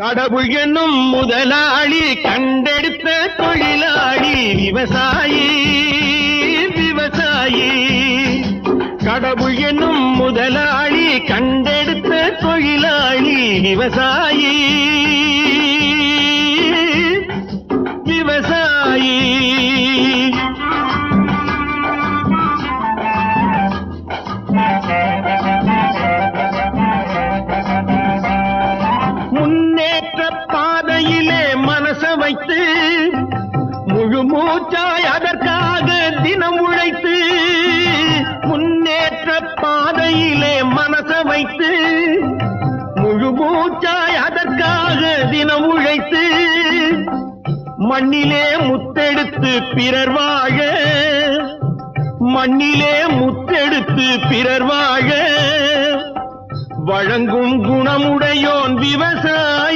கடவுள் என்னும் முதலாளி கண்டெடுத்த தொழிலாளி விவசாயி விவசாயி. கடவுள் என்னும் முதலாளி கண்டெடுத்த தொழிலாளி விவசாயி விவசாயி. முன்னேற்ற பாதையிலே மனச வைத்து முழு மூச்சாய் அதற்காக தினம் உழைத்து, முன்னேற்ற பாதையிலே மனச வைத்து முழு மூச்சாய் அதற்காக தினம் உழைத்து, மண்ணிலே முத்தெடுத்து பிறர் வாழ, மண்ணிலே முத்தெடுத்து பிறர் வாழ வழங்கும் குணமுடையோன் விவசாயி.